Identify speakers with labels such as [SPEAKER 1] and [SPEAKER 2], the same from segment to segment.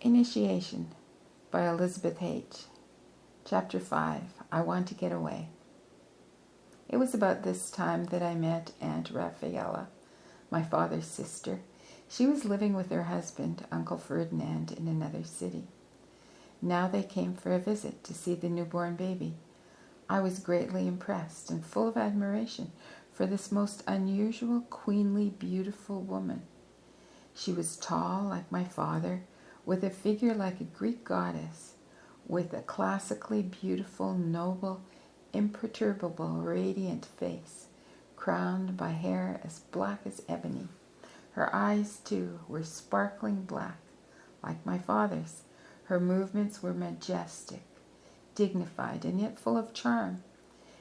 [SPEAKER 1] Initiation by Elisabeth Haich. Chapter 5. I Want to Get Away. It was about this time that I met Aunt Raphaela, my father's sister. She was living with her husband, Uncle Ferdinand, in another city. Now they came for a visit to see the newborn baby. I was greatly impressed and full of admiration for this most unusual, queenly, beautiful woman. She was tall like my father, with a figure like a Greek goddess, with a classically beautiful, noble, imperturbable, radiant face, crowned by hair as black as ebony. Her eyes, too, were sparkling black, like my father's. Her movements were majestic, dignified, and yet full of charm.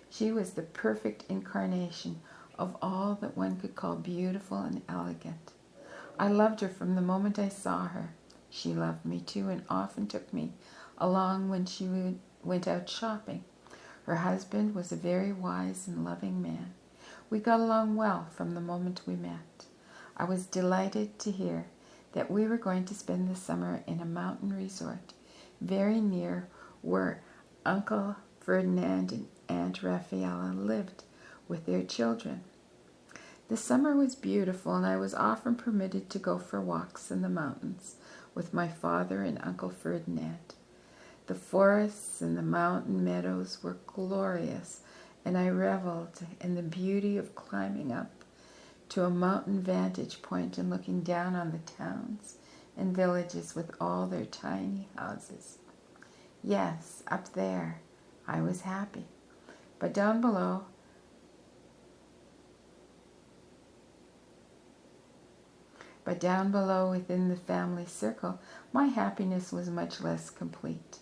[SPEAKER 1] She was the perfect incarnation of all that one could call beautiful and elegant. I loved her from the moment I saw her. She loved me too, and often took me along when she went out shopping. Her husband was a very wise and loving man. We got along well from the moment we met. I was delighted to hear that we were going to spend the summer in a mountain resort very near where Uncle Ferdinand and Aunt Raphaela lived with their children. The summer was beautiful, and I was often permitted to go for walks in the mountains with my father and Uncle Ferdinand. The forests and the mountain meadows were glorious, and I reveled in the beauty of climbing up to a mountain vantage point and looking down on the towns and villages with all their tiny houses. Yes, up there, I was happy. But down below, within the family circle, my happiness was much less complete.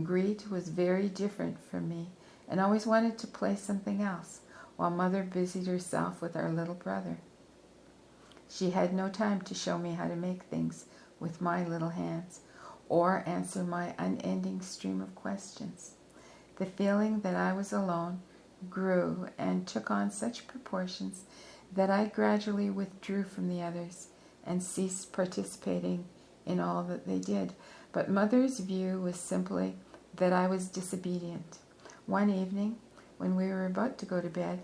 [SPEAKER 1] Greet was very different from me, and always wanted to play something else, while Mother busied herself with our little brother. She had no time to show me how to make things with my little hands, or answer my unending stream of questions. The feeling that I was alone grew and took on such proportions that I gradually withdrew from the others and ceased participating in all that they did. But Mother's view was simply that I was disobedient. One evening, when we were about to go to bed,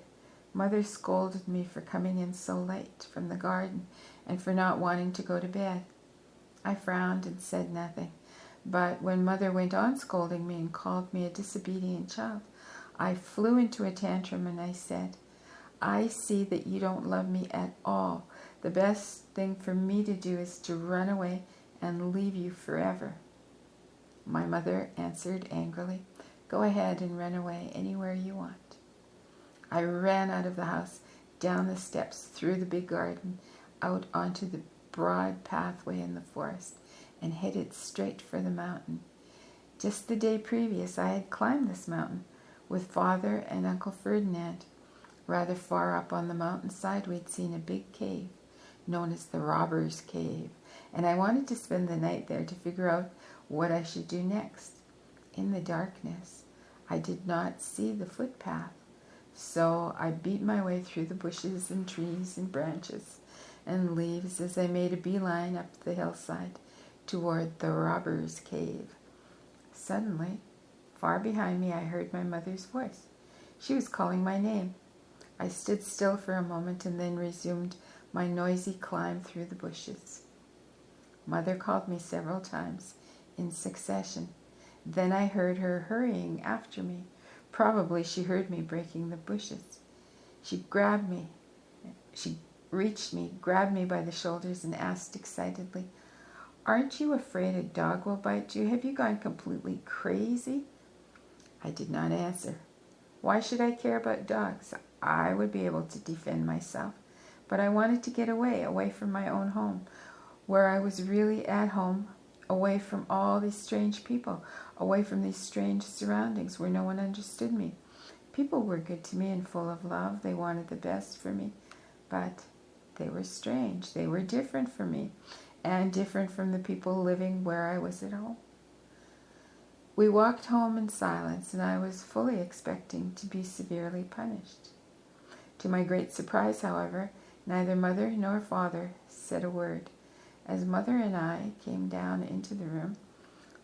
[SPEAKER 1] Mother scolded me for coming in so late from the garden and for not wanting to go to bed. I frowned and said nothing. But when Mother went on scolding me and called me a disobedient child, I flew into a tantrum and I said, "I see that you don't love me at all. The best thing for me to do is to run away and leave you forever." My mother answered angrily, "Go ahead and run away anywhere you want." I ran out of the house, down the steps, through the big garden, out onto the broad pathway in the forest, and headed straight for the mountain. Just the day previous, I had climbed this mountain with Father and Uncle Ferdinand. Rather far up on the mountainside, we'd seen a big cave, known as the Robber's Cave, and I wanted to spend the night there to figure out what I should do next. In the darkness, I did not see the footpath, so I beat my way through the bushes and trees and branches and leaves as I made a beeline up the hillside toward the Robber's Cave. Suddenly, far behind me, I heard my mother's voice. She was calling my name. I stood still for a moment and then resumed my noisy climb through the bushes. Mother called me several times in succession. Then I heard her hurrying after me. Probably she heard me breaking the bushes. She reached me, grabbed me by the shoulders, and asked excitedly, "Aren't you afraid a dog will bite you? Have you gone completely crazy?" I did not answer. Why should I care about dogs? I would be able to defend myself. But I wanted to get away from my own home, where I was really at home, away from all these strange people, away from these strange surroundings where no one understood me. People were good to me and full of love. They wanted the best for me, but they were strange. They were different from me, and different from the people living where I was at home. We walked home in silence, and I was fully expecting to be severely punished. To my great surprise, however, neither Mother nor Father said a word. As Mother and I came down into the room,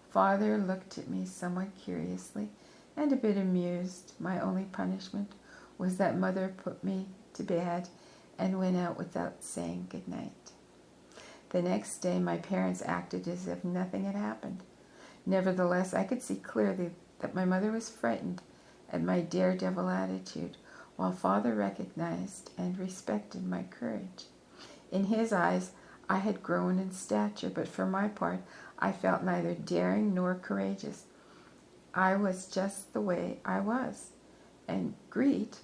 [SPEAKER 1] Father looked at me somewhat curiously and a bit amused. My only punishment was that Mother put me to bed and went out without saying good night. The next day my parents acted as if nothing had happened. Nevertheless, I could see clearly that my mother was frightened at my daredevil attitude, while Father recognized and respected my courage. In his eyes, I had grown in stature, but for my part, I felt neither daring nor courageous. I was just the way I was. And Greet,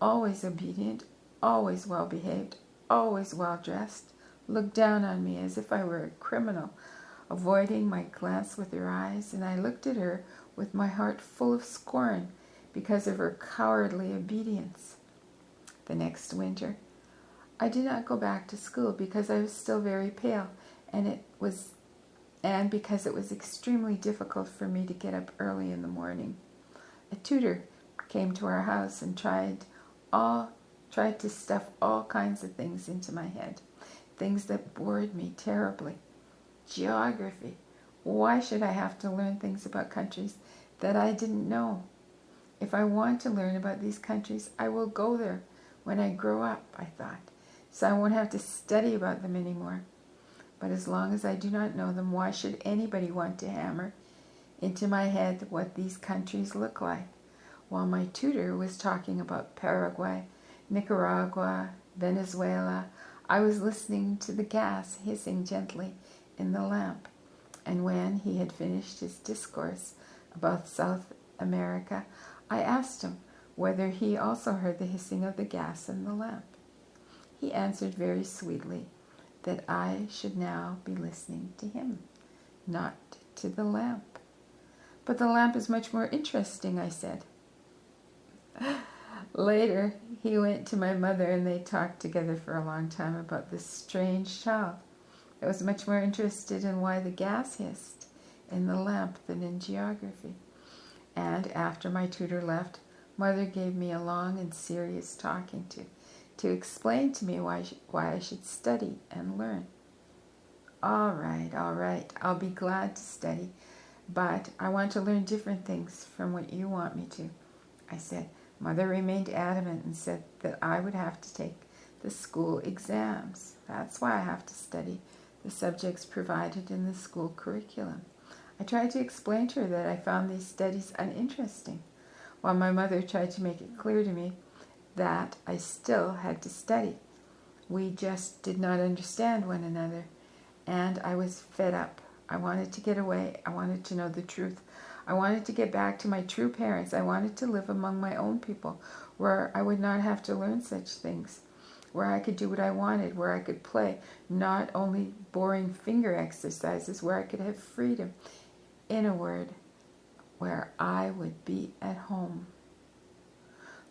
[SPEAKER 1] always obedient, always well-behaved, always well-dressed, looked down on me as if I were a criminal, avoiding my glance with her eyes, and I looked at her with my heart full of scorn because of her cowardly obedience. The next winter, I did not go back to school because I was still very pale, and because it was extremely difficult for me to get up early in the morning. A tutor came to our house and tried to stuff all kinds of things into my head, things that bored me terribly. Geography. Why should I have to learn things about countries that I didn't know? If I want to learn about these countries, I will go there when I grow up, I thought, so I won't have to study about them anymore. But as long as I do not know them, why should anybody want to hammer into my head what these countries look like? While my tutor was talking about Paraguay, Nicaragua, Venezuela, I was listening to the gas hissing gently in the lamp. And when he had finished his discourse about South America, I asked him whether he also heard the hissing of the gas in the lamp. He answered very sweetly that I should now be listening to him, not to the lamp. But the lamp is much more interesting, I said. Later, he went to my mother and they talked together for a long time about this strange child. I was much more interested in why the gas hissed in the lamp than in geography. And after my tutor left, Mother gave me a long and serious talking to explain to me why I should study and learn. All right, I'll be glad to study, but I want to learn different things from what you want me to, I said. Mother remained adamant and said that I would have to take the school exams. That's why I have to study the subjects provided in the school curriculum. I tried to explain to her that I found these studies uninteresting, while my mother tried to make it clear to me that I still had to study. We just did not understand one another, and I was fed up. I wanted to get away. I wanted to know the truth. I wanted to get back to my true parents. I wanted to live among my own people, where I would not have to learn such things, where I could do what I wanted, where I could play, not only boring finger exercises, where I could have freedom. In a word, where I would be at home.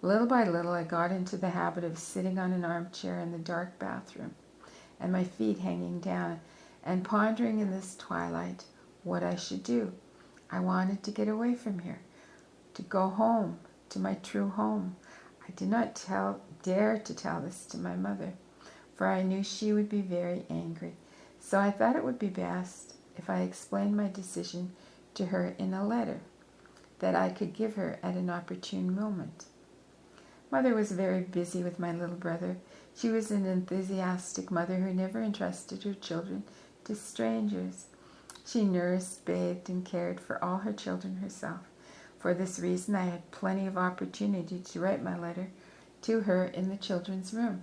[SPEAKER 1] Little by little, I got into the habit of sitting on an armchair in the dark bathroom, and my feet hanging down, and pondering in this twilight what I should do. I wanted to get away from here, to go home, to my true home. I did not dare to tell this to my mother, for I knew she would be very angry. So I thought it would be best if I explained my decision to her in a letter that I could give her at an opportune moment. Mother was very busy with my little brother. She was an enthusiastic mother who never entrusted her children to strangers. She nursed, bathed, and cared for all her children herself. For this reason, I had plenty of opportunity to write my letter to her in the children's room.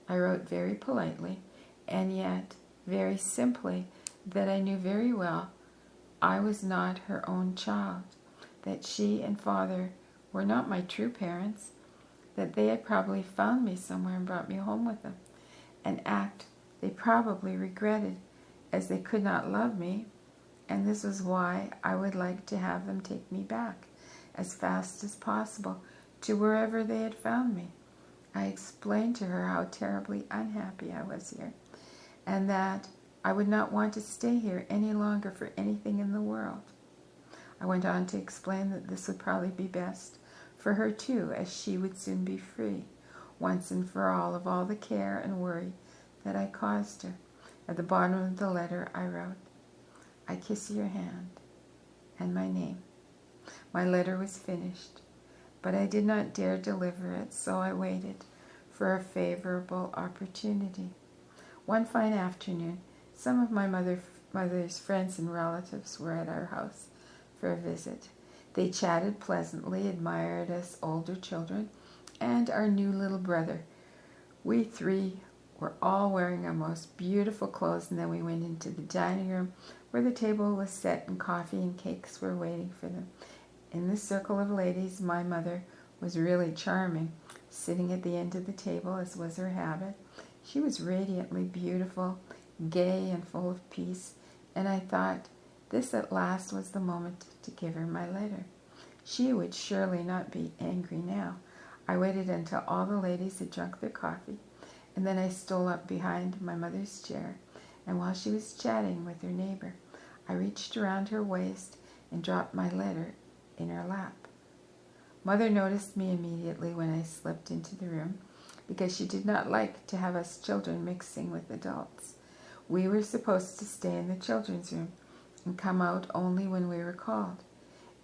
[SPEAKER 1] I wrote very politely, and yet very simply, that I knew very well I was not her own child, that she and Father were not my true parents, that they had probably found me somewhere and brought me home with them, an act they probably regretted, as they could not love me, and this was why I would like to have them take me back as fast as possible to wherever they had found me. I explained to her how terribly unhappy I was here, and that I would not want to stay here any longer for anything in the world. I went on to explain that this would probably be best for her too, as she would soon be free, once and for all, of all the care and worry that I caused her. At the bottom of the letter I wrote, "I kiss your hand," and my name. My letter was finished, but I did not dare deliver it, so I waited for a favorable opportunity. One fine afternoon, some of my mother's friends and relatives were at our house for a visit. They chatted pleasantly, admired us older children, and our new little brother. We three were all wearing our most beautiful clothes, and then we went into the dining room where the table was set and coffee and cakes were waiting for them. In the circle of ladies, my mother was really charming, sitting at the end of the table, as was her habit. She was radiantly beautiful, gay, and full of peace, and I thought this at last was the moment to give her my letter. She would surely not be angry now. I waited until all the ladies had drunk their coffee, and then I stole up behind my mother's chair, and while she was chatting with her neighbor, I reached around her waist and dropped my letter in her lap. Mother noticed me immediately when I slipped into the room, because she did not like to have us children mixing with adults. We were supposed to stay in the children's room and come out only when we were called.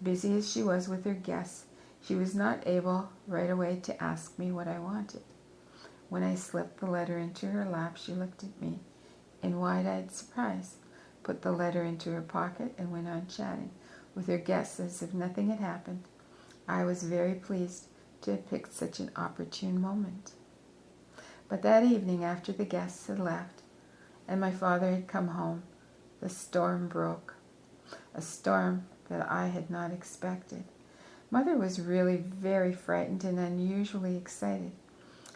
[SPEAKER 1] Busy as she was with her guests, she was not able right away to ask me what I wanted. When I slipped the letter into her lap, she looked at me in wide-eyed surprise, put the letter into her pocket, and went on chatting with her guests as if nothing had happened. I was very pleased to have picked such an opportune moment. But that evening, after the guests had left and my father had come home, the storm broke, a storm that I had not expected. Mother was really very frightened and unusually excited.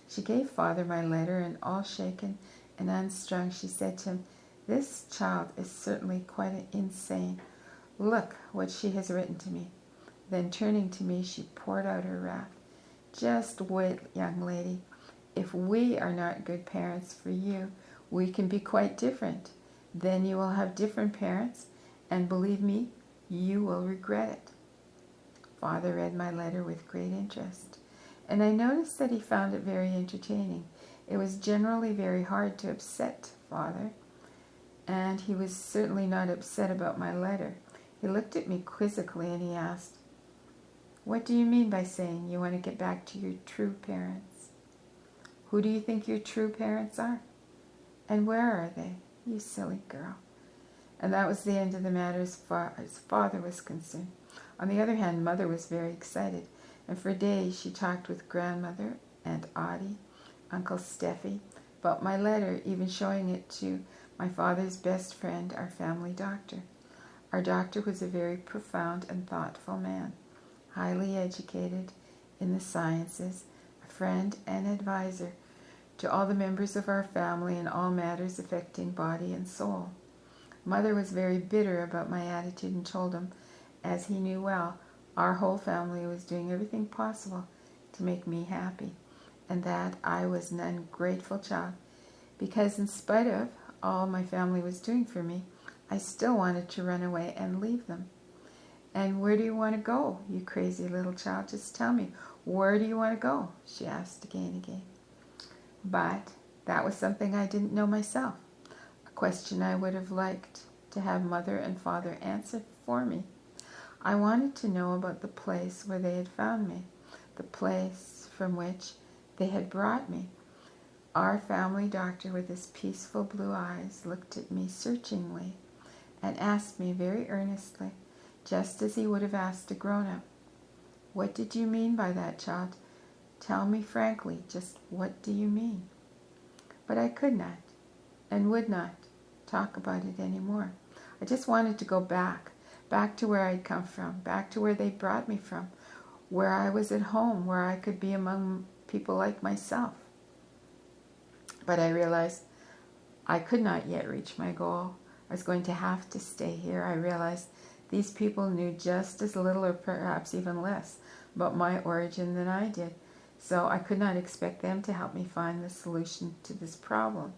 [SPEAKER 1] She gave Father my letter, and all shaken and unstrung, she said to him, "This child is certainly quite insane. Look what she has written to me." Then turning to me, she poured out her wrath. "Just wait, young lady. If we are not good parents for you, we can be quite different. Then you will have different parents, and believe me, you will regret it." Father read my letter with great interest, and I noticed that he found it very entertaining. It was generally very hard to upset Father, and he was certainly not upset about my letter. He looked at me quizzically and he asked, "What do you mean by saying you want to get back to your true parents? Who do you think your true parents are? And where are they, you silly girl?" And that was the end of the matter as far as Father was concerned. On the other hand, Mother was very excited, and for days she talked with Grandmother, Aunt Audie, Uncle Steffi, about my letter, even showing it to my father's best friend, our family doctor. Our doctor was a very profound and thoughtful man, highly educated in the sciences, a friend and advisor to all the members of our family in all matters affecting body and soul. Mother was very bitter about my attitude and told him, as he knew well, our whole family was doing everything possible to make me happy, and that I was an ungrateful child, because in spite of all my family was doing for me, I still wanted to run away and leave them. "And where do you want to go, you crazy little child? Just tell me, where do you want to go?" she asked again and again. But that was something I didn't know myself, a question I would have liked to have Mother and Father answer for me. I wanted to know about the place where they had found me, the place from which they had brought me. Our family doctor, with his peaceful blue eyes, looked at me searchingly and asked me very earnestly, just as he would have asked a grown-up, "What did you mean by that, child? Tell me frankly, just what do you mean?" But I could not and would not talk about it anymore. I just wanted to go back to where I'd come from, back to where they brought me from, where I was at home, where I could be among people like myself. But I realized I could not yet reach my goal. I was going to have to stay here. I realized these people knew just as little, or perhaps even less, about my origin than I did, so I could not expect them to help me find the solution to this problem.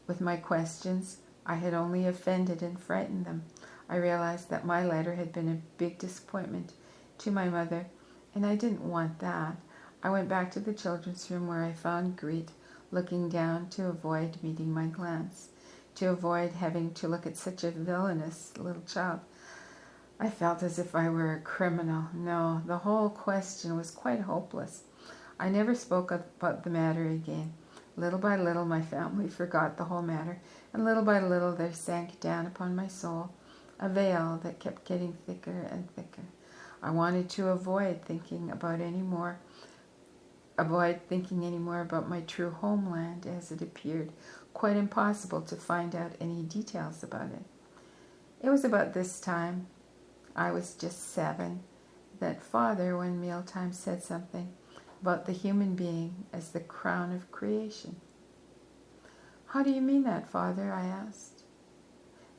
[SPEAKER 1] With my questions, I had only offended and frightened them. I realized that my letter had been a big disappointment to my mother, and I didn't want that. I went back to the children's room, where I found Greet looking down to avoid meeting my glance. to avoid having to look at such a villainous little child. I felt as if I were a criminal. No, the whole question was quite hopeless. I never spoke about the matter again. Little by little, my family forgot the whole matter, and little by little there sank down upon my soul a veil that kept getting thicker and thicker. I wanted to avoid thinking any more about my true homeland, as it appeared quite impossible to find out any details about it. It was about this time, I was just 7, that Father, one mealtime, said something about the human being as the crown of creation. "How do you mean that, Father?" I asked.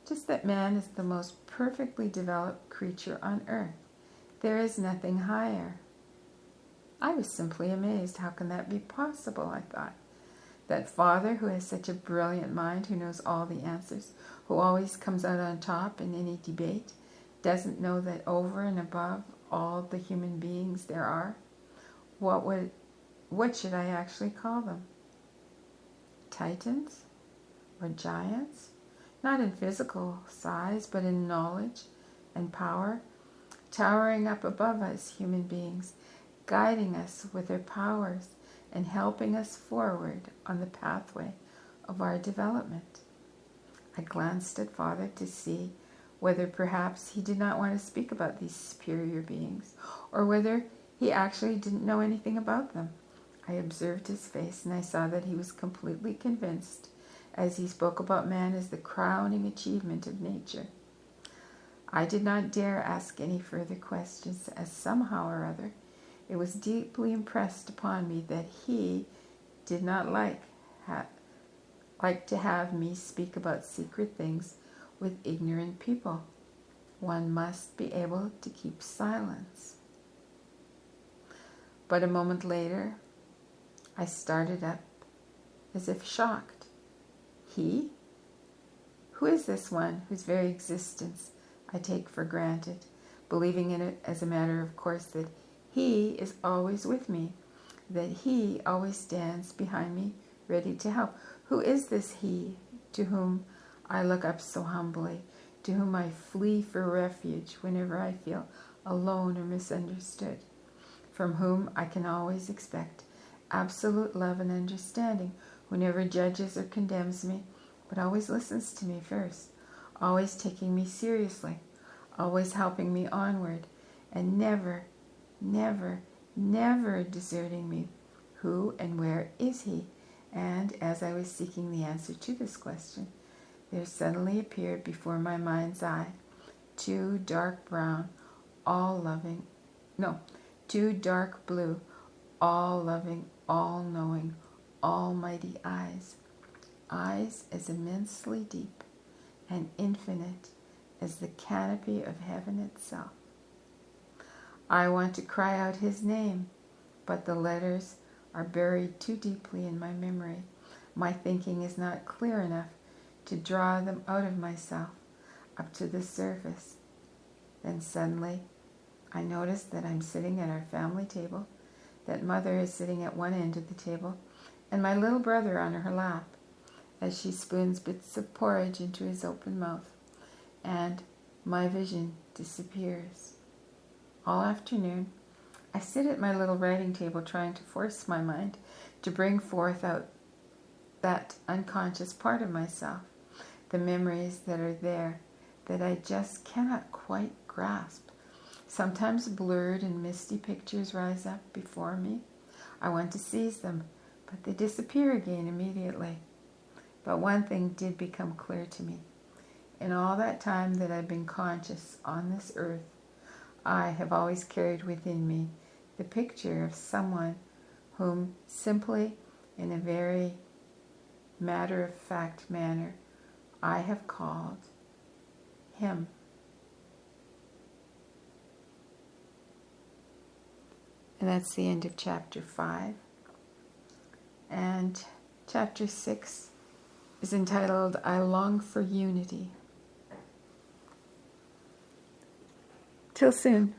[SPEAKER 1] "Just that man is the most perfectly developed creature on earth. There is nothing higher." I was simply amazed. How can that be possible, I thought. That Father, who has such a brilliant mind, who knows all the answers, who always comes out on top in any debate, doesn't know that over and above all the human beings there are, what should I actually call them? Titans? Or giants? Not in physical size, but in knowledge and power, towering up above us human beings, guiding us with their powers and helping us forward on the pathway of our development. I glanced at Father to see whether perhaps he did not want to speak about these superior beings, or whether he actually didn't know anything about them. I observed his face, and I saw that he was completely convinced as he spoke about man as the crowning achievement of nature. I did not dare ask any further questions, as somehow or other it was deeply impressed upon me that he did not like to have me speak about secret things with ignorant people. One must be able to keep silence. But a moment later, I started up as if shocked. He? Who is this one whose very existence I take for granted, believing in it as a matter of course that he is always with me, that he always stands behind me, ready to help? Who is this he to whom I look up so humbly, to whom I flee for refuge whenever I feel alone or misunderstood, from whom I can always expect absolute love and understanding, who never judges or condemns me, but always listens to me first, always taking me seriously, always helping me onward, and never, never, never deserting me? Who and where is he? And as I was seeking the answer to this question, there suddenly appeared before my mind's eye two dark blue, all-loving, all-knowing, almighty eyes as immensely deep and infinite as the canopy of heaven itself. I want to cry out his name, but the letters are buried too deeply in my memory. My thinking is not clear enough to draw them out of myself up to the surface. Then suddenly I notice that I'm sitting at our family table, that Mother is sitting at one end of the table, and my little brother on her lap, as she spoons bits of porridge into his open mouth, and my vision disappears. All afternoon, I sit at my little writing table trying to force my mind to bring forth out that unconscious part of myself, the memories that are there that I just cannot quite grasp. Sometimes blurred and misty pictures rise up before me. I want to seize them, but they disappear again immediately. But one thing did become clear to me. In all that time that I've been conscious on this earth, I have always carried within me the picture of someone whom simply, in a very matter-of-fact manner, I have called him. And that's the end of chapter 5. And chapter 6 is entitled, I Long for Unity. Till soon.